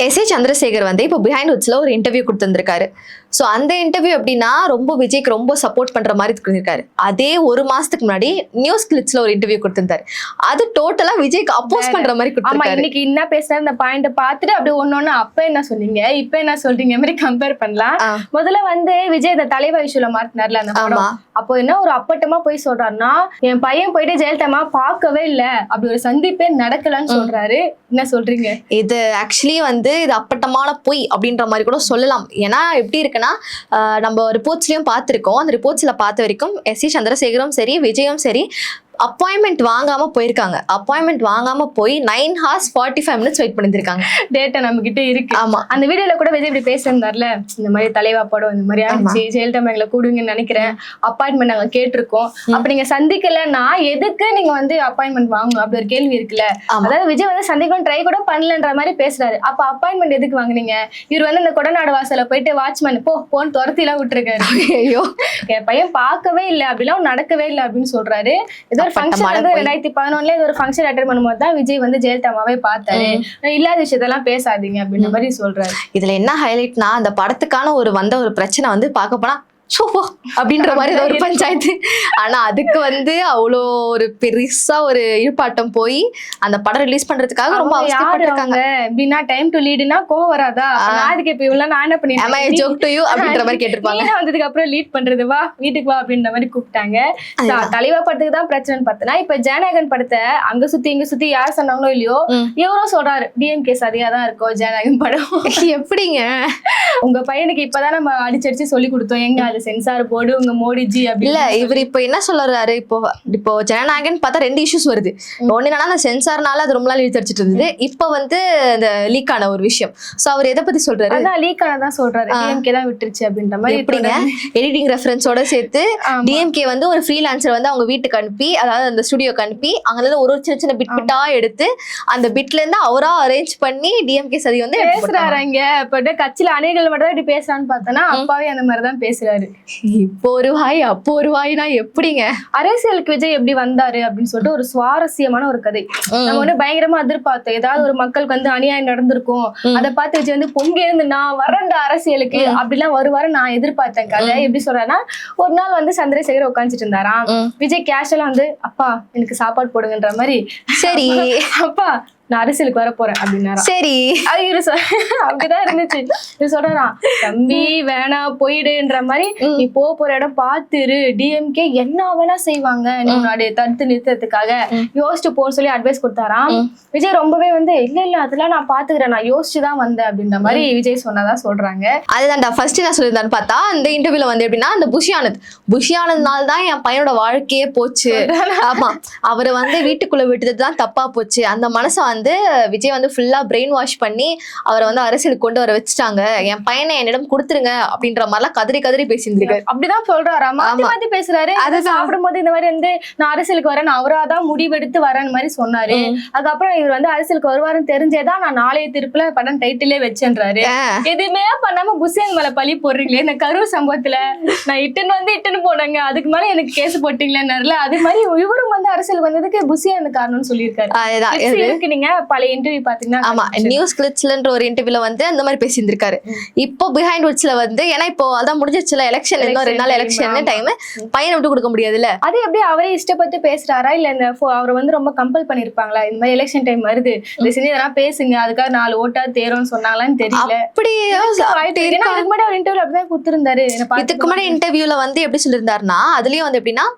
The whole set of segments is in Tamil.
எஸ் ஏ சந்திரசேகர் வந்து இப்போ பிஹைண்ட் வுட்ஸ்ல ஒரு இன்டர்வியூ கொடுத்துருக்காரு. ஸோ அந்த இன்டர்வியூ எப்படின்னா ரொம்ப விஜய்க்கு ரொம்ப சப்போர்ட் பண்ற மாதிரி கொடுத்திருக்காரு. அதே ஒரு மாசத்துக்கு முன்னாடி நியூஸ் கிளிப்ஸ்ல ஒரு இன்டர்வியூ கொடுத்திருந்தாரு. அது டோட்டலா விஜய்க்கு அப்போஸ் பண்ற மாதிரி கொடுத்திருக்காரு. இன்னைக்கு என்ன பேசுறாரு அந்த பாயிண்ட் பார்த்துட்டு அப்படியே ஒன்னொன்னு அப்ப என்ன சொன்னீங்க இப்ப என்ன சொல்றீங்க மாதிரி கம்பேர் பண்ணலாம். முதல்ல வந்து விஜய் இந்த தலைவா இஷ்யூல மாட்டினார்ல அந்த படம். அப்போ என்ன ஒரு அப்பட்டமா போய் சொல்றாருன்னா, என் பையன் போயிட்டு ஜெயலலிதா பார்க்கவே இல்ல, அப்படி ஒரு சந்திப்பே நடக்கலன்னு சொல்றாரு. என்ன சொல்றீங்க? இது ஆக்சுவலி வந்து இது அப்பட்டமான பொய் அப்படின்ற மாதிரி கூட சொல்லலாம். ஏன்னா எப்படி இருக்குன்னா, நம்ம ரிப்போர்ட்ஸ்லயும் பார்த்திருக்கோம். அந்த ரிப்போர்ட்ஸ்ல பார்த்த வரைக்கும் எஸ் ஏ சந்திரசேகரும் சரி விஜயும் சரி அப்பாயின்மெண்ட் வாங்காம போயிருக்காங்க. அப்பாயின்மெண்ட் வாங்காம போய் 9 hours 45 minutes வெயிட் பண்ணிருக்காங்க. டேட்டா நம்ம கிட்ட இருக்கு. ஆமா, அந்த வீடியோல கூட விஜய் இப்படி பேசியிருந்தார்ல, இந்த மாதிரி தலைவா படம் இந்த மாதிரி ஆச்சு, ஜெயலலிதா எங்களை கூடுங்கன்னு நினைக்கிறேன், அப்பாயின்மெண்ட் நாங்க கேட்டிருக்கோம், அப்ப நீங்க சந்திக்கலன்னா எதுக்கு நீங்க வந்து அப்பாயின்மெண்ட் வாங்கணும் அப்படி ஒரு கேள்வி இருக்குல்ல. அதாவது விஜய் வந்து சந்திக்கணும் ட்ரை கூட பண்ணலன்ற மாதிரி பேசுறாரு. அப்ப அப்பாயின்மெண்ட் எதுக்கு வாங்குனீங்க? இவர் வந்து இந்த கொடநாடு வாசல போயிட்டு வாட்ச்மேன் போன்னு துரத்தி எல்லாம் விட்டுருக்காரு. ஐயோ என் பையன் பார்க்கவே இல்லை, அப்படிலாம் நடக்கவே இல்லை அப்படின்னு சொல்றாரு. ஏதோ ஃபங்க்ஷன் வந்து 2011 இது ஒரு ஃபங்க்ஷன் அட்டெண்ட் பண்ணும்போது தான் விஜய் வந்து ஜெயலலிதாவே பார்த்தாரு. இல்லாத விஷயத்தெல்லாம் பேசாதீங்க அப்படின்ற மாதிரி சொல்றாரு. இதுல என்ன ஹைலைட்னா, அந்த படத்துக்கான ஒரு பிரச்சனை வந்து பார்க்க போனா சோப்போ அப்படின்ற மாதிரி ஒரு பஞ்சாயத்து. ஆனா அதுக்கு வந்து அவ்வளோ ஒரு பெருசா ஒரு ஈடுபாட்டம் போய் அந்த படம் ரிலீஸ் பண்றதுக்காக ரொம்ப அவசரப்பட்டிருக்காங்க. எப்படின்னா டைம் டு லீடுனா கோவம் வராதா? அதுக்கு இப்ப இவ்வளவு நான் என்ன பண்ணிட்டேன் ஜோக் டு யூ அப்படின்ற மாதிரி கேட்டிருப்பாங்க. வந்ததுக்கு அப்புறம் லீட் பண்றது வா வீட்டுக்கு வா அப்படின்ற மாதிரி கூப்பிட்டாங்க. தலைவா படத்துக்கு தான் பிரச்சனைன்னு பார்த்தனா, இப்ப ஜனநாயகன் படத்தை அங்க சுத்தி இங்க சுத்தி யார் சொன்னாங்களோ இல்லையோ இவரும் சொல்றாரு டிஎம்கே சரியா தான் இருக்கும் ஜனநாயகன் படம். எப்படிங்க உங்க பையனுக்கு இப்பதான் நம்ம அடிச்சடிச்சு சொல்லி கொடுத்தோம், எங்க சென்சார் போர்டு உங்க மோடிஜி அப்படி இல்ல. இவர் இப்ப என்ன சொல்றாரு, இப்போ ஜனநாயகன் பார்த்தா 2 இஷ்யூஸ் வருது. ஒண்ணு என்னன்னா, அந்த சென்சார்னால அது ரொம்ப நாள் இழுத்தடிச்சிட்டு இருந்தது. இப்ப வந்து இந்த லீக் ஆன ஒரு விஷயம். சோ அவர் எதை பத்தி சொல்றாரு? அதான் லீக் ஆனதான் சொல்றாரு, டிஎம்கே தான் விட்டுருச்சு அப்படின்ற மாதிரி. எப்படிங்க எடிட்டிங் ரெஃபரன்ஸோட சேர்த்து டிஎம்கே வந்து ஒரு ஃப்ரீலான்சர் வந்து அவங்க வீட்டுக்கு அனுப்பி, அதாவது அந்த ஸ்டுடியோக்கு அனுப்பி அங்க இருந்து ஒரு சின்ன சின்ன பிட் பிட்டா எடுத்து அந்த பிட்ல இருந்து அவரா அரேஞ்ச் பண்ணி டிஎம்கே சதி வந்து பேசுறாரு. இங்க இப்ப கட்சியில அணிகள் மட்டும் இப்படி பேசுறான்னு பார்த்தோன்னா அப்பாவே அந்த மாதிரிதான் பேசுறாரு. இப்போ ஒரு வாய் அப்போ ஒரு வாய்னா எப்படிங்க? அரசியலுக்கு விஜய் எப்படி வந்தாரு அப்படின்னு சொல்லிட்டு ஒரு சுவாரஸ்யமான ஒரு கதை. நம்ம வந்து பயங்கரமா எதிர்பார்த்தோம், ஏதாவது ஒரு மக்களுக்கு வந்து அநியாயம் நடந்திருக்கும், அதை பார்த்து விஜய் வந்து பொங்கி இருந்து நான் வரண்ட அரசியலுக்கு அப்படிலாம் வருவாரு நான் எதிர்பார்த்தேன். கதை எப்படி சொல்றேன்னா, ஒரு நாள் வந்து சந்திரசேகர் உட்காந்துட்டு இருந்தாராம். விஜய் கேஷுவலா வந்து அப்பா எனக்கு சாப்பாடு போடுங்கன்ற மாதிரி, சரி அப்பா நான் அரசியலுக்கு வர போறேன் அப்படின்னாரா. சரி அப்படிதான் இருந்துச்சு. இது சொல்றான், தம்பி வேணா போயிடுன்ற மாதிரி, நீ போற இடம் பாத்துரு, டிஎம்கே என்ன வேணா செய்வாங்க நீ தடுத்து நிறுத்ததுக்காக யோசிச்சு போன்னு சொல்லி அட்வைஸ் கொடுத்தாராம். விஜய் ரொம்பவே வந்து இல்ல அதெல்லாம் நான் பாத்துக்கிறேன், நான் யோசிச்சுதான் வந்தேன் அப்படின்ற மாதிரி விஜய் சொன்னதா சொல்றாங்க. அதுதான் ஃபர்ஸ்ட் நான் சொல்லியிருந்தான்னு பார்த்தா, இந்த இன்டர்வியூல வந்து எப்படின்னா, அந்த புஷியானதுனால தான் என் பையனோட வாழ்க்கையே போச்சு. ஆமா, அவரை வந்து வீட்டுக்குள்ள விட்டதுதான் தப்பா போச்சு. அந்த மனசை வந்து விஜய் வந்து ஃபுல்லா பிரெயின் வாஷ் பண்ணி அவரை வந்து அரசியலுக்கு கொண்டு வர வச்சுட்டாங்க. என் பையனை என்னிடம் கொடுத்துருங்க அப்படின்ற மாதிரிலாம் கதறி பேசியிருந்திருக்காரு. அப்படிதான் சொல்றாரா, மாத்தி பேசுறாரு. அதை சாப்பிடும்போது இந்த மாதிரி வந்து நான் அரசியலுக்கு வரேன், அவராதான் முடிவெடுத்து வரேன்னு மாதிரி சொன்னாரு. அதுக்கப்புறம் இவர் வந்து அரசியலுக்கு வருவாருன்னு தெரிஞ்சேதான் நான் நாளைய திருப்புல படம் டைட்டிலே வச்சேன்றாரு. எதுவுமே பண்ணாம புஷியன் மேல பழி போடுறீங்களே. இந்த கரூர் சம்பவத்துல நான் இட்டுன்னு போனாங்க, அதுக்கு மேல எனக்கு கேஸ் போட்டீங்களேன்னாருல, அது மாதிரி இவரும் வந்து அரசியலுக்கு வந்ததுக்கு புஷியன் காரணம்னு சொல்லியிருக்காரு. நீங்க பழைய இன்டர்வியூ பாத்தீங்கன்னா, ஆமா நியூஸ் கிளிப்ஸ்லன்ற ஒரு இன்டர்வியூல வந்து அந்த மாதிரி பேசியிருந்திருக்காரு. இப்போ பிஹைண்ட் வுட்ஸ்ல வந்து, ஏன்னா இப்போ அதான் முடிஞ்சிச்சுல எலெக்ஷன், இன்னும் 2 நாள் எலெக்ஷன் டைம், பையனை விட்டு கொடுக்க முடியாதுல்ல. அது எப்படி அவரே இஷ்டப்பட்டு பேசுறாரா இல்ல இந்த அவரை வந்து ரொம்ப கம்பல் பண்ணிருப்பாங்களா? இந்த மாதிரி எலெக்ஷன் டைம் வருது, இந்த செஞ்சு இதெல்லாம் பேசுங்க, அதுக்காக 4 ஓட்டா தேரும்னு சொன்னாங்களான்னு தெரியல. அப்படியே இதுக்கு முன்னாடி அவர் இன்டர்வியூல அப்படிதான் கொடுத்திருந்தாரு. இதுக்கு முன்னாடி இன்டர்வியூல வந்து எப்படி சொல்லியிருந்தாருன்னா, அதுலயும் வந்து எப்படின்னா,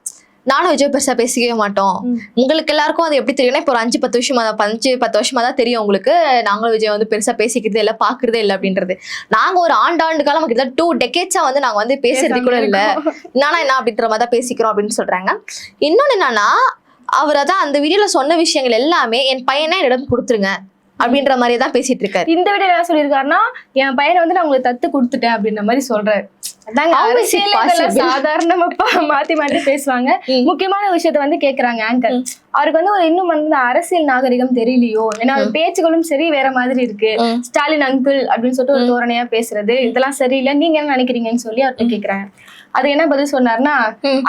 நானும் விஜய் பெருசா பேசிக்கவே மாட்டோம், உங்களுக்கு எல்லாருக்கும் அது எப்படி தெரியும்னா, இப்போ ஒரு 5-10 வருஷமா தான் தெரியும் உங்களுக்கு, நாங்களும் விஜய் வந்து பெருசா பேசிக்கிறதே இல்லை, பாக்குறதே இல்லை அப்படின்றது. நாங்க ஒரு ஆண்டு காலம் 2 டெக்கேட்ஸா வந்து நாங்க வந்து பேசுறது கூட இல்லை, என்னன்னா என்ன அப்படின்ற மாதிரி தான் பேசிக்கிறோம் அப்படின்னு சொல்றாங்க. இன்னொன்னு என்னன்னா, அவர் அதான் அந்த வீடியோல சொன்ன விஷயங்கள் எல்லாமே என் பையனை என்னிடம் கொடுத்துருங்க அப்படின்ற மாதிரி தான் பேசிட்டு இருக்காரு. இந்த வீடியோ என்ன சொல்லியிருக்காருன்னா, என் பையனை வந்து நான் உங்களுக்கு தத்து கொடுத்துட்டேன் அப்படின்ற மாதிரி சொல்றாரு. சாதாரணமா மாத்தி பேசுவாங்க. முக்கியமான விஷயத்த வந்து கேக்குறாங்க ஆங்கர். அவருக்கு வந்து ஒரு இன்னும் வந்து அரசியல் நாகரிகம் தெரியலையோ, ஏன்னா பேச்சுகளும் சரி வேற மாதிரி இருக்கு. ஸ்டாலின் அங்கிள் அப்படின்னு சொல்லிட்டு ஒரு தோரணையா பேசுறது, இதெல்லாம் சரியில்லை, நீங்க என்ன நினைக்கிறீங்கன்னு சொல்லி அவர்கிட்ட கேக்குறாங்க. அது என்ன பதில் சொன்னார்னா,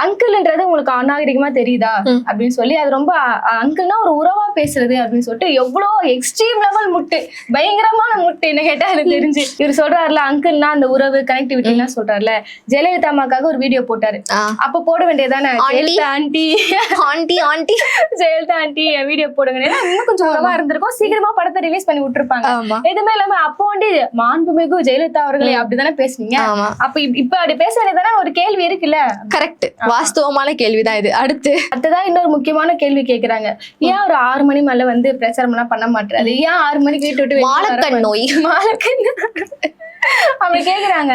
அங்கிள்ன்றது உங்களுக்கு அநாகரிகமா தெரியுதா அப்படின்னு சொல்லி, அது ரொம்ப அங்கிள்னா ஒரு உறவா பேசுறது அப்படின்னு சொல்லிட்டு எவ்வளவு எக்ஸ்ட்ரீம் லெவல் முட்டு, பயங்கரமான முட்டு. என்ன கேட்டா எனக்கு தெரிஞ்சு இவர் சொல்றாருல அங்கிள்னா அந்த உறவு கனெக்டிவிட்டி எல்லாம் சொல்றாருல, ஜெயலலிதா அம்மாக்காக ஒரு வீடியோ போட்டாரு. அப்ப போட வேண்டியதானே Jayalalithaa aunty aunty aunty Jayalalithaa aunty video போடுங்க, இன்னும் கொஞ்சம் உறவா இருந்திருக்கும், சீக்கிரமா படத்தை ரிலீஸ் பண்ணி விட்டுருப்பாங்க. எதுவுமே இல்லாம அப்போ வந்து மாண்புமிகு ஜெயலலிதா அவர்களே அப்படிதானே பேசுனீங்க. அப்ப இப்ப அப்படி பேச வேண்டியதானே ஒரு கேள்வி இருக்குல்ல. கரெக்ட், வாஸ்தவமான கேள்விதான் இது. அடுத்ததான் இன்னொரு முக்கியமான கேள்வி கேக்குறாங்க, ஏன் ஒரு 6 மணி மேல வந்து பிரச்சாரம் எல்லாம் பண்ண மாட்டாரு, ஏன் 6 மணிக்கு வீட்டு விட்டு மாலக்கண் நோய் அப்படி கேக்குறாங்க.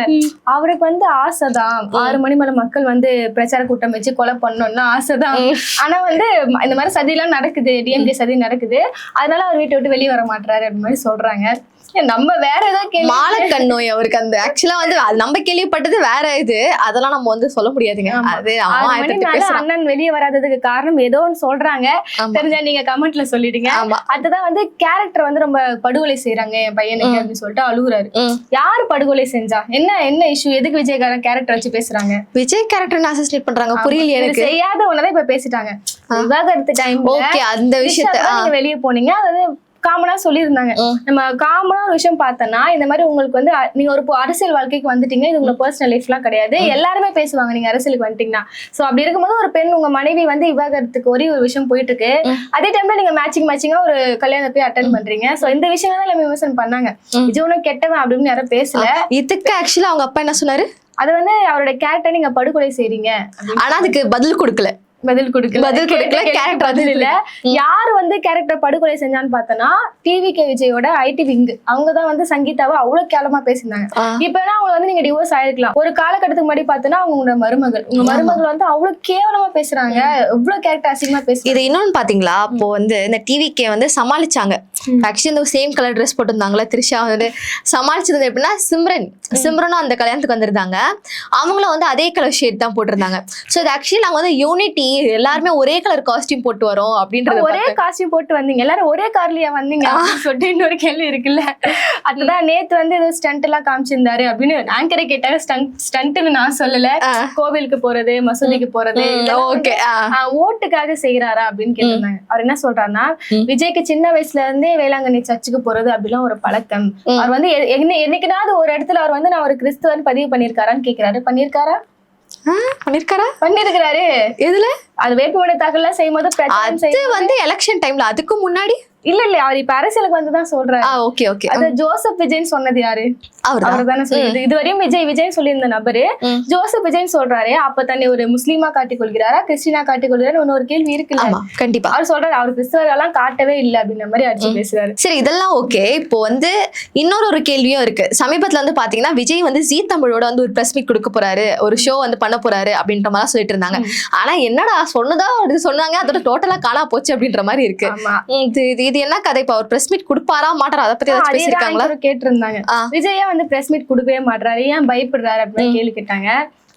அவருக்கு வந்து ஆசைதான் 6 மணி மேல மக்கள் வந்து பிரச்சார கூட்டம் வச்சு கொலை பண்ணணும்னு ஆசைதான். ஆனா வந்து இந்த மாதிரி சதி எல்லாம் நடக்குது, டிஎம்கே சதி நடக்குது, அதனால அவர் வீட்டை விட்டு வெளியே வர மாட்டாரு அப்படி மாதிரி சொல்றாங்க. நம்ம வேற ஏதாவது கேள்வி, மாலக்கண் நோய் அவருக்கு அந்த ஆக்சுவலா வந்து நம்ம கேள்விப்பட்டது வேற இது, அதெல்லாம் நம்ம வந்து சொல்ல முடியாதுங்க. அது அண்ணன் வெளியே வராததுக்கு காரணம் ஏதோ ஒன்னு சொல்றாங்க, தெரிஞ்சா நீங்க கமெண்ட்ல சொல்லிடுங்க. அதுதான் வந்து கேரக்டர் வந்து ரொம்ப படுகொலை செய்யறாங்க என் பையனுக்கு அப்படின்னு சொல்லிட்டு அழுகுறாரு. யாரு படுகொலை செஞ்சா, என்ன இஷ்யூ, எதுக்கு விஜயகாரன் கேரக்டர் வச்சு பேசுறாங்க, விஜய் கேரக்டர் அசோசியேட் பண்றாங்க, புரியல எனக்கு. செய்யாத ஒன்னதான் இப்ப பேசிட்டாங்க. விவாகரத்து டைம் அந்த விஷயத்த வெளியே போனீங்க, அதாவது காமனா சொல்லியிருந்தாங்க. நம்ம காமனா ஒரு விஷயம் பார்த்தோம்னா, இந்த மாதிரி உங்களுக்கு வந்து நீங்க ஒரு அரசியல் வாழ்க்கைக்கு வந்துட்டீங்க, இது உங்க பர்சனல் லைஃப் எல்லாம் கிடையாது, எல்லாருமே பேசுவாங்க நீங்க அரசியலுக்கு வந்துட்டீங்கன்னா. சோ அப்படி இருக்கும்போது ஒரு பெண் உங்க மனைவி வந்து விவாகரத்துக்கு ஒரு விஷயம் போயிட்டு இருக்கு, அதே டைம்ல நீங்க மேட்சிங்கா ஒரு கல்யாணத்தை போய் அட்டென்ட் பண்றீங்க. சோ இந்த விஷயம் தான் எல்லாமே விமர்சனம் பண்ணாங்க. இது ஒன்னும் கெட்டவன் அப்படின்னு யாரும் பேசல. இதுக்கு ஆக்சுவலா அவங்க அப்பா என்ன சொன்னாரு, அது வந்து அவரோட கேரக்டர் நீங்க படுகொலை செய்றீங்க, ஆனா அதுக்கு பதில் கொடுக்கல. கேரக்டர் இல்ல. யாரு வந்து கேரக்டர் படுகொலை செஞ்சான்னு பார்த்தனா, டிவிகே விஜயோட ஐடி விங், அவங்கதான் வந்து சங்கீதாவை அவ்வளவு கேவலமா பேசியிருந்தாங்க. இப்ப அவங்க வந்து நீங்க டிவோர்ஸ் ஆயிருக்கலாம், ஒரு காலகட்டத்துக்கு முன்னாடி பார்த்தனா உங்க மருமகள் வந்து அவ்வளவு கேவலமா பேசுறாங்க, எவ்வளவு கேரக்டர் அசிங்கமா பேசுறாங்க. இது இன்னொன்னு பாத்தீங்களா, அப்போ வந்து இந்த டிவிகே வந்து சமாளிச்சாங்க. ஆக்சுவலி இந்த சேம் கலர் ட்ரெஸ் போட்டிருந்தாங்களா த்ரிஷா வந்து, சமாளிச்சது எப்படின்னா சிம்ரனும் அந்த கல்யாணத்துக்கு வந்திருந்தாங்க, அவங்களும் வந்து அதே கலர் ஷேட் தான் போட்டிருந்தாங்க. சோ இது ஆக்சுவலி நாங்க வந்து யூனிட்டி, எல்லாருமே ஒரே கலர் காஸ்டியூம் போட்டு வரோம் அப்படின்றது. ஒரே காஸ்டியூம் போட்டு வந்தீங்க, எல்லாரும் ஒரே கார்லயா வந்தீங்க சொல்லிட்டு இன்னொரு கேள்வி இருக்குல்ல. அதுதான் நேத்து வந்து ஏதோ ஸ்டண்ட் எல்லாம் காமிச்சிருந்தாரு அப்படின்னு ஆங்கரை கேட்டாங்க. ஸ்டண்ட்னு நான் சொல்லல, கோவிலுக்கு போறது, மசூதிக்கு போறது, ஓட்டுக்காக செய்யறாரா அப்படின்னு கேட்டிருந்தாங்க. அவர் என்ன சொல்றாருன்னா, விஜய்க்கு சின்ன வயசுல இருந்தே வேளாங்கண்ணி சர்ச்சுக்கு போறது அப்படிலாம் ஒரு பழக்கம். அவர் வந்து என்னைக்குனாவது ஒரு இடத்துல அவர் வந்து நான் ஒரு கிறிஸ்துவன் பதிவு பண்ணிருக்காரான்னு கேக்குறாரு. பண்ணிருக்காரு. எதுல? அது வேட்புமனு தாக்கல் செய்யும்போது வந்து எலெக்ஷன் டைம்ல, அதுக்கு முன்னாடி இல்ல அவர் இப்ப அரசியலுக்கு வந்துதான் சொல்றாரு. அது ஜோசப் விஜய் சொன்னது யாரு, அவர்தானே சொல்லுது. இதுவரையும் விஜய் சொல்லியிருந்த நபரு ஜோசப் விஜய் சொல்றாரு. அப்ப தன்னை ஒரு முஸ்லீமா காட்டிக் கொள்கிறாரா, கிறிஸ்டினா காட்டிக் கொள்கிறாரு, ஒரு கேள்வி இருக்கு. கண்டிப்பா அவர் சொல்றாரு அவர் கிறிஸ்தவரெல்லாம் காட்டவே இல்லை அப்படின்ற மாதிரி அடிச்சு பேசுறாரு. சரி, இதெல்லாம் ஓகே. இப்போ வந்து இன்னொரு கேள்வியும் இருக்கு. சமீபத்துல வந்து பாத்தீங்கன்னா விஜய் வந்து ஜீ தமிழோட வந்து ஒரு பிரஸ் மீட் கொடுக்க போறாரு, ஒரு ஷோ வந்து பண்ண போறாரு அப்படின்ற மாதிரி சொல்லிட்டு இருந்தாங்க. ஆனா என்னடா சொன்னாங்க, அதோட டோட்டலா காணா போச்சு அப்படின்ற மாதிரி இருக்கு. இது என்ன கதை? இப்ப அவர் பிரஸ் மீட் கொடுப்பாரா மாட்டாரா, அதை பத்தி ஏதாச்சும் பேசிருக்காங்களா? கேட்டிருந்தாங்க. விஜயா வந்து பிரஸ் மீட் கொடுக்கவே மாட்டாரு, ஏன் பயப்படுறாரு அப்படின்னு கேள்வி கேட்டாங்க.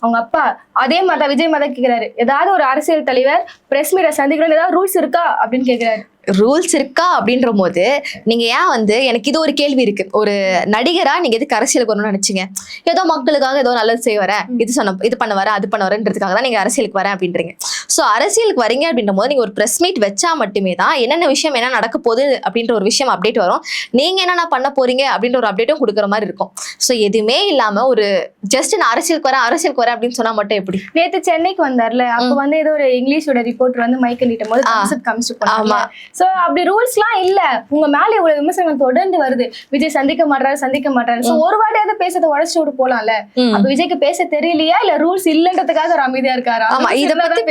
அவங்க அப்பா அதே மாதிரி விஜய் மாதா கேக்குறாரு, ஏதாவது ஒரு அரசியல் தலைவர் பிரஸ் மீட்டை சந்திக்கணும் ஏதாவது ரூல்ஸ் இருக்கா அப்படின்னு கேக்குறாரு. ரூல்ஸ் இருக்கா அப்படின்ற போது நீங்க ஏன் வந்து, எனக்கு இது ஒரு கேள்வி இருக்கு, ஒரு நடிகரா நீங்க எதுக்கு அரசியலுக்கு வரணும்னு நினைச்சீங்க? ஏதோ மக்களுக்காக ஏதோ நல்லது செய்ய வரேன், இது பண்ண வரேன், அது பண்ண வரேன்றதுக்காக தான் நீங்க அரசியலுக்கு வரேன் அப்படின்றீங்க. சோ அரசியலுக்கு வரீங்க அப்படின்ற போது நீங்க ஒரு பிரஸ் மீட் வச்சா மட்டுமே தான் என்னென்ன விஷயம் என்ன நடக்க போகுது அப்படின்ற ஒரு விஷயம் அப்டேட் வரும், நீங்க என்னென்ன பண்ண போறீங்க அப்படின்ற ஒரு அப்டேட்டும் கொடுக்குற மாதிரி இருக்கும். சோ எதுவுமே இல்லாம ஒரு ஜஸ்ட் நான் அரசியலுக்கு வரேன் அப்படின்னு சொன்னா மட்டும் எப்படி? நேத்து சென்னைக்கு வந்தார்ல, அப்ப வந்து ஏதோ ஒரு இங்கிலீஷோட ரிப்போர்ட்டர் வந்து மைக் நீட்டும் போது காமிச்சு. சோ அப்படி ரூல்ஸ் எல்லாம் இல்ல, உங்க மேல இவ்வளவு விமர்சனங்கள் தொடர்ந்து வருது, விஜய் சந்திக்க மாட்டாரு. சோ ஒரு வாட்டியாவது பேசுறத உடச்சு விட்டு போலாம்ல. அப்ப விஜய்க்கு பேச தெரியலையா, இல்ல ரூல்ஸ் இல்லன்றதுக்காக ஒரு அமைதியா இருக்காரா? இத பத்தி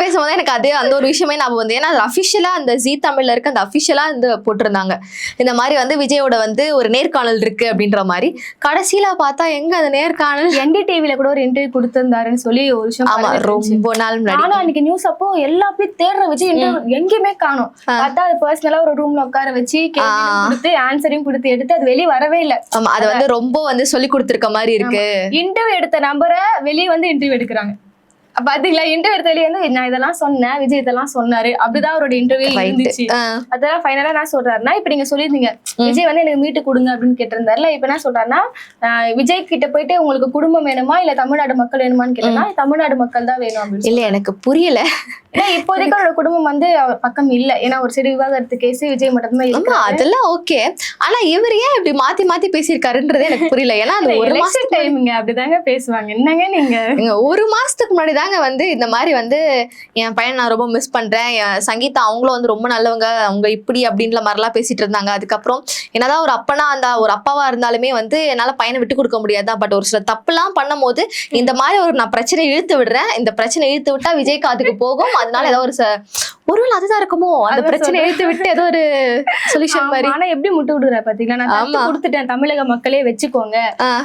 பேசும்போது எனக்கு அதே அந்த ஒரு விஷயமே நான் வந்து, ஏன்னா அது அபிஷியலா அந்த ஜீ தமிழ்ல இருக்க அந்த அபிஷியலா வந்து போட்டிருந்தாங்க, இந்த மாதிரி வந்து விஜயோட வந்து ஒரு நேர்காணல் இருக்கு அப்படின்ற மாதிரி. கடைசியில பார்த்தா எங்க அந்த நேர்காணல் NDTV கூட ஒரு இன்டர்வியூ கொடுத்திருந்தாருன்னு சொல்லி ஒரு விஷயம் ரொம்ப நாள் முன்னாடி. ஆனா அன்னைக்கு நியூஸ் அப்போ எல்லா போய் தேடுற விஜய் எங்கேயுமே காணும். பார்த்தா அது பர்சனலா ஒரு ரூம்ல உட்கார வச்சு கொடுத்து ஆன்சரையும் கொடுத்து எடுத்து அது வெளியே வரவே இல்லை. ஆமா, அது வந்து ரொம்ப வந்து சொல்லி கொடுத்திருக்க மாதிரி இருக்கு. இன்டர்வியூ எடுத்த நம்பரை வெளியே வந்து இன்டர்வியூ எடுக்கிறாங்க. பாத்தீங்களா இன்டர்வியூ எடுத்ததுல வந்து நான் இதெல்லாம் சொன்னேன், விஜய் இதெல்லாம் சொன்னாரு, அப்படிதான் அவரோட இன்டர்வியூ இருந்துச்சு. அதெல்லாம் ஃபைனலா என்ன சொல்றாருன்னா, இப்ப நீங்க சொல்லிருந்தீங்க விஜய் வந்து எனக்கு மீட்டு கொடுங்க அப்படின்னு கேட்டிருந்தாருல, இப்ப என்ன சொல்றாருன்னா விஜய் கிட்ட போயிட்டு உங்களுக்கு குடும்பம் வேணுமா இல்ல தமிழ்நாடு மக்கள் வேணுமான்னு கேட்டா தமிழ்நாடு மக்கள் தான் வேணும் அப்படின்னு. இல்ல எனக்கு புரியல. இப்போதைக்கு அவரோட குடும்பம் வந்து அவர் பக்கம் இல்ல, ஏன்னா ஒரு சரி விவாகரத்து கேஸ் விஜய் மட்டும் தான் இருக்கு. அதெல்லாம் ஓகே, ஆனா இவர் ஏன் இப்படி மாத்தி மாத்தி பேசியிருக்காருன்றது எனக்கு புரியல. ஏன்னா அது ஒரு மாசம் டைமிங்க அப்படிதாங்க பேசுவாங்க. என்னங்க நீங்க ஒரு மாசத்துக்கு முன்னாடி தாங்க வந்து இந்த மாதிரி வந்து என் பையன் நான் ரொம்ப மிஸ் பண்றேன், சங்கீதா அவங்களும் வந்து ரொம்ப நல்லவங்க, அவங்க இப்படி அப்படின்ற மாதிரிலாம் பேசிட்டு இருந்தாங்க. அதுக்கப்புறம் என்னதான் ஒரு அப்பனா அந்த ஒரு அப்பாவா இருந்தாலுமே வந்து என்னால பையனை விட்டு கொடுக்க முடியாதான், பட் ஒரு சில தப்புலாம் பண்ணும் போது இந்த மாதிரி ஒரு நான் பிரச்சனை இழுத்து விடுறேன், இந்த பிரச்சனை இழுத்து விட்டா விஜய் காதுக்கு போகும், அதனால ஏதோ ஒருவேளை அதுதான் இருக்குமோ அந்த பிரச்சனை இழுத்து விட்டு ஏதோ ஒரு சொல்யூஷன் மாதிரி. ஆனா எப்படி முட்டு விடுற பாத்தீங்களா, நான் கொடுத்துட்டேன் தமிழக மக்களே வச்சுக்கோங்க.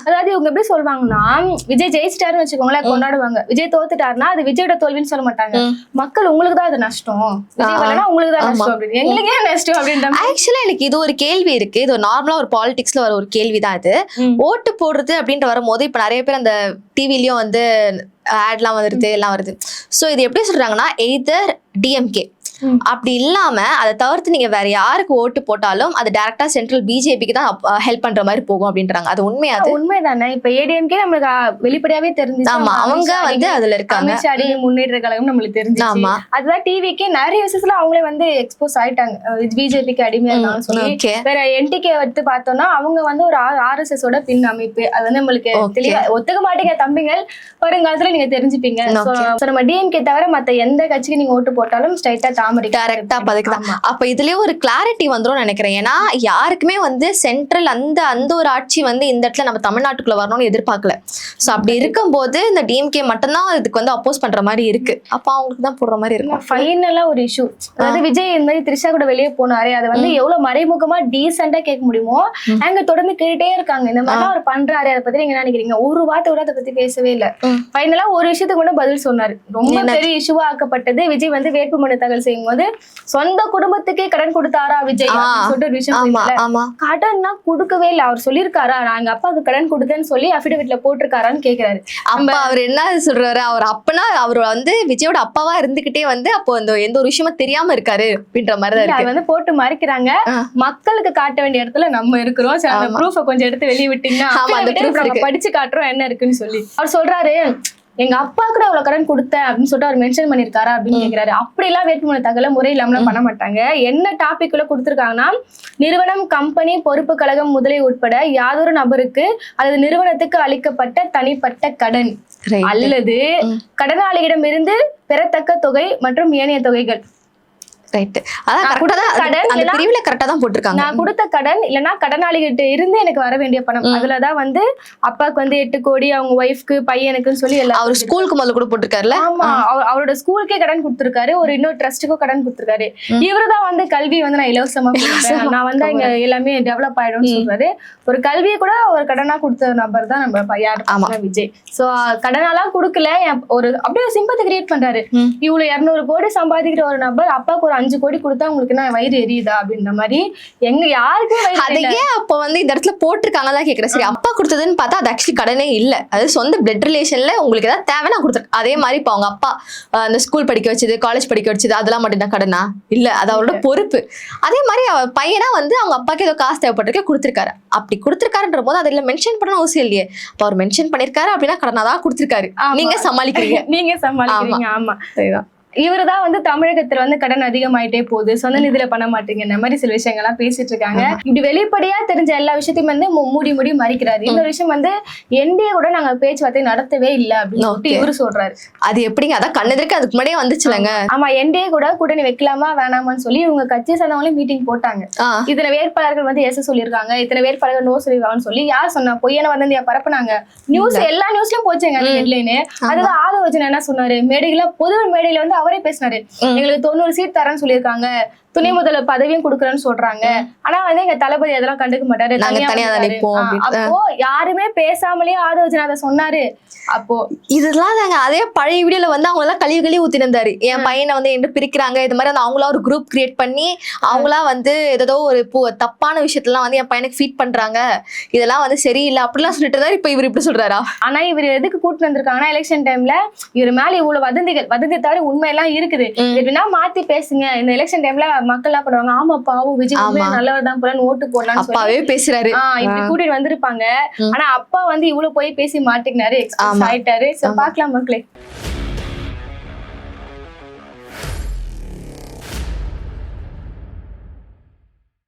அதாவது இவங்க எப்படி சொல்லுவாங்கன்னா விஜய் ஜெயிச்சிட்டாருன்னு வச்சுக்கோங்களேன் கொண்டாடுவாங்க, விஜய் தோத்துட்டாருன்னா அது விஜயோட தோல்வின்னு சொல்ல மாட்டாங்க, மக்கள் உங்களுக்கு தான் அது நஷ்டம், விஜய் வரலன்னா உங்களுக்கு தான் நஷ்டம் அப்படின்னு, எங்களுக்கு ஏன் நஷ்டம் அப்படின்ற. ஆக்சுவலா எனக்கு இது ஒரு கேள்வி இருக்கு, இது நார்மலா ஒரு பாலிடிக்ஸ்ல வர ஒரு கேள்விதான் இது. ஓட்டு போடுறது அப்படின்ட்டு வரும்போது இப்ப நிறைய பேர் அந்த டிவிலயும் வந்து ஆட்லாம் வருது எல்லாம் வருது. சோ இது எப்படி சொல்றாங்கன்னா எய்தர் டிஎம்கே அப்படி இல்லாம அதை தவிர்த்து நீங்க வேற யாருக்கு ஓட்டு போட்டாலும் அது டைரக்டா சென்ட்ரல் பிஜேபிக்கு தான் ஹெல்ப் பண்ற மாதிரி போகும் அப்படின்றாங்க. அது உண்மையா? அது உண்மைதானே. இப்ப ஏடிஎம்கே நம்மளுக்கு வெளிப்படையாவே தெரிஞ்சு, ஆமா அவங்க வந்து அதுல இருக்காங்க, முன்னேற்ற கழகம் நம்மளுக்கு தெரிஞ்சு. ஆமா அதுதான் டிவிக்கே நிறைய விஷயத்துல அவங்களே வந்து எக்ஸ்போஸ் ஆயிட்டாங்க பிஜேபிக்கு அடிமையா இருந்தாலும் சொல்லி. வேற என்டிகே எடுத்து பார்த்தோம்னா அவங்க வந்து ஒரு ஆர்எஸ்எஸ் ஓட பின் அமைப்பு, அது வந்து நம்மளுக்கு தெளிவா ஒத்துக்க மாட்டீங்க தம்பிங்கள், வருங்காலத்துல நீங்க தெரிஞ்சுப்பீங்க. நம்ம டிஎம்கே தவிர மத்த எந்த கட்சிக்கு நீங்க ஓட்டு போட்டாலும் ஸ்ட்ரைட்டா டைரக்டா பதுக்குதான். அப்ப இதுலயே ஒரு கிளாரிட்டி வந்துரும் நினைக்கிறேன். ஏன்னா யாருக்குமே வந்து சென்ட்ரல் அந்த ஒரு ஆட்சி வந்து இந்த இடத்துல நம்ம தமிழ்நாட்டுக்குள்ள வரணும்னு எதிர்பார்க்கல. சோ அப்படி இருக்கும்போது இந்த டிஎம்கே மட்டும்தான் இதுக்கு வந்து அப்போஸ் பண்ற மாதிரி இருக்கு. அப்ப அவங்களுக்கு தான் போடுற மாதிரி இருக்கும். ஃபைனலா ஒரு இஷ்யூ, அதாவது விஜய் இந்த மாதிரி த்ரிஷா கூட வெளியே போனாரு, அதை வந்து எவ்வளவு மறைமுகமா டீசெண்டா கேட்க முடியுமோ அங்க தொடர்ந்து கேட்டுட்டே இருக்காங்க. இந்த மாதிரி அவர் பண்றாரு, அதை பத்தி நீங்க நினைக்கிறீங்க? ஒரு வார்த்தை கூட அதை பத்தி பேசவே இல்ல. ஃபைனலா ஒரு விஷயத்துக்கு கூட பதில் சொன்னாரு. ரொம்ப பெரிய இஷ்யூவா ஆக்கப்பட்டது விஜய் வந்து வேட்புமனு தாக்கல் செய்யும் போது சொந்த குடும்பத்துக்கே கடன் கொடுத்தாரா விஜய் சொல்லிட்டு ஒரு விஷயம். கடன்னா கொடுக்கவே இல்ல. அவர் சொல்லிருக்காரா நான் எங்க அப்பாவுக்கு கடன் கொடுத்தேன்னு சொல்லி அபிடவிட்ல போட்டிருக்காரான்னு கேக்குறாரு. அப்ப அவர் என்ன சொல்றாரு, அவர் அப்பனா அவர் வந்து விஜயோட அப்பாவா இருந்துகிட்டே வந்து அப்போ அந்த எந்த ஒரு விஷயமும் தெரியாம இருக்காரு அப்படின்ற மாதிரி அது வந்து போட்டு மறைக்கிறாங்க. மக்களுக்கு காட்ட வேண்டிய இடத்துல நம்ம இருக்கிறோம், அந்த ப்ரூஃப கொஞ்சம் எடுத்து வெளியே விட்டீங்கன்னா படிச்சு காட்டுறோம் என்ன இருக்குன்னு சொல்லி. அவர் சொல்றாரு எங்க அப்பா கூட அவ்வளவு கடன் கொடுத்தேன் அப்படின்னு சொல்லிட்டு அவர் மென்ஷன் பண்ணிருக்காரா அப்படின்னு கேக்குறாரு. அப்படி எல்லாம் வேட்புமனு தகவல முறை இல்லாம பண்ண மாட்டாங்க. என்ன டாபிக் கொடுத்திருக்காங்கன்னா நிறுவனம், கம்பெனி, பொறுப்பு கழகம் முதலை உட்பட யாதொரு நபருக்கு அல்லது நிறுவனத்துக்கு அளிக்கப்பட்ட தனிப்பட்ட கடன் அல்லது கடனாளியிடம் இருந்து பெறத்தக்க தொகை மற்றும் ஏனைய தொகைகள். நான் கொடுத்த கடன் இல்லன்னா கடனாளிகிட்ட இருந்து எனக்கு வர வேண்டிய பணம், அதுலதான் வந்து அப்பாக்கு வந்து 8 கோடி, அவங்க ஒய்ஃப்க்கு பையனுக்குன்னு சொல்லி எல்லாம் அவர் ஸ்கூலுக்கு முதல்ல கூட போட்டிருக்காருல்ல. ஆமா அவரோட ஸ்கூலுக்கே கடன் கொடுத்திருக்காரு, ஒரு இன்னொரு ட்ரஸ்ட்டுக்கும் கடன் கொடுத்திருக்காரு. இவருதான் வந்து கல்வி வந்து நான் இலவசமா கொடுப்பேன், நான் வந்து இங்க எல்லாமே டெவலப் ஆயிடும்னு சொல்றாரு. ஒரு கல்வியை கூட ஒரு கடனா கொடுத்த நபர் தான் நம்ம யாரு விஜய். சோ கடனாலாம் கொடுக்கல, ஒரு அப்படியே சிம்பத்தை கிரியேட் பண்றாரு. இவ்வளவு 200 கோடி சம்பாதிக்கிற ஒரு நபர் அப்பாவுக்கு ஒரு 5 கோடி கொடுத்தா உங்களுக்கு என்ன வயிறு எரியுதா அப்படின்ற மாதிரி எங்க யாருக்கும். அதையே அப்ப வந்து இந்த இடத்துல போட்டிருக்காங்கதான் கேக்குறேன். சரி அப்பா கொடுத்ததுன்னு பார்த்தா அது ஆக்சுவலி கடனே இல்ல, அது சொந்த பிளட் ரிலேஷன்ல உங்களுக்கு ஏதாவது தேவை நான் கொடுத்துருக்கேன். அதே மாதிரி இப்ப அவங்க அப்பா அந்த ஸ்கூல் படிக்க வச்சது, காலேஜ் படிக்க வச்சது, அதெல்லாம் மட்டும் தான் கடனா இல்ல, அது அவரோட பொறுப்பு. அதே மாதிரி அவ பையனா வந்து அவங்க அப்பாக்கு ஏதோ காசு தேவைப்பட்டிருக்க கொடுத்திருக்காரு. அப்படி கொடுத்திருக்காருன்ற போது அதுல மென்ஷன் பண்ண அவசியம் இல்லையே. அப்ப அவர் மென்ஷன் பண்ணிருக்காரு அப்படின்னா கடனாதான் கொடுத்திருக்காரு, நீங்க சமாளிக்கிறீங்க. நீங்க சமாளிக்கிறீங்க. ஆமா சரிதான். இவருதான் வந்து தமிழகத்துல வந்து கடன் அதிகமாயிட்டே போகுது, சொந்த நிதியில பண்ண மாட்டீங்க, இந்த மாதிரி சில விஷயங்கள்லாம் பேசிட்டு இருக்காங்க. இப்படி வெளிப்படையா தெரிஞ்ச எல்லா விஷயத்தையும் வந்து மூடி மறைக்கிறாரு. இன்னொரு விஷயம் வந்து என்டிஏ கூட நாங்க பேச்சுவார்த்தை நடத்தவே இல்லை அப்படின்னு இவரு சொல்றாரு. அது எப்படிங்க, அதான் கண்ணெதிர்க்கு அதுக்கு முன்னாடியே வந்துச்சுலங்க. ஆமா என்டிஏ கூட கூட்டணி வைக்கலாமா வேணாமான்னு சொல்லி இவங்க கட்சி சார்ந்தவங்களே மீட்டிங் போட்டாங்க. இத்தனை வேட்பாளர்கள் வந்து எஸ் சொல்லியிருக்காங்க, இத்தனை வேட்பாளர்கள் நோ சொல்லிருக்காங்கன்னு சொல்லி யார் சொன்னா பொய்யான வதந்தியா பரப்புனாங்க. நியூஸ் எல்லா நியூஸ்லயும் போச்சுங்க ஹெட்லைனு. அதுதான் ஆதவர்ஜுன் என்ன சொன்னாரு, மேடையில பொது மேடையில வந்து அவரே பேசினாரு, எங்களுக்கு 90 சீட் தரேன்னு சொல்லியிருக்காங்க, துணை முதல்வர் பதவியும் கொடுக்குறேன்னு சொல்றாங்க. ஆனா வந்து எங்க தளபதி அதெல்லாம் கண்டுக்க மாட்டாரு, நாங்க தனியா தனியா தான் வந்துட்டாரு. நிப்போம் அப்படின்னு. அப்போ யாருமே பேசாமலே ஆதவர்ஜுன் அதை சொன்னாரு. அப்போ இதெல்லாம் தாங்க அதே பழைய வீடியோல வந்து அவங்க எல்லாம் கழுவி ஊத்திருந்தாரு. என் பையனை வந்து என்ன பிரிக்கிறாங்க, இது மாதிரி வந்து அவங்களா ஒரு குரூப் கிரியேட் பண்ணி அவங்களா வந்து ஏதோ ஒரு தப்பான விஷயத்தெல்லாம் வந்து என் பையனுக்கு ஃபீட் பண்றாங்க, இதெல்லாம் வந்து சரியில்லை அப்படிலாம் சொல்லிட்டு இருந்தாரு. இப்ப இவர் இப்படி சொல்றாரா? ஆனா இவர் எதுக்கு கூட்டு வந்திருக்காங்கன்னா, எலெக்ஷன் டைம்ல இவர் மேல இவ்வளவு வதந்தி தவிர உண்மை எல்லாம் இருக்குது, எப்படின்னா மாத்தி பேசுங்க, இந்த எலெக்ஷன் டைம்ல மக்கள் எல்லாம் பண்ணுவாங்க, ஆமா பாவம் விஜய் நல்லவர் தான் போலன்னு ஓட்டு போடலாம் அப்பாவே பேசுறாரு. இப்படி கூட்டிட்டு வந்திருப்பாங்க. ஆனா அப்பா வந்து இவ்வளவு போய் பேசி மாட்டிக்கினாரு, எக்ஸ்பிரஸ் ஆயிட்டாரு. பாக்கலாம் மக்களே.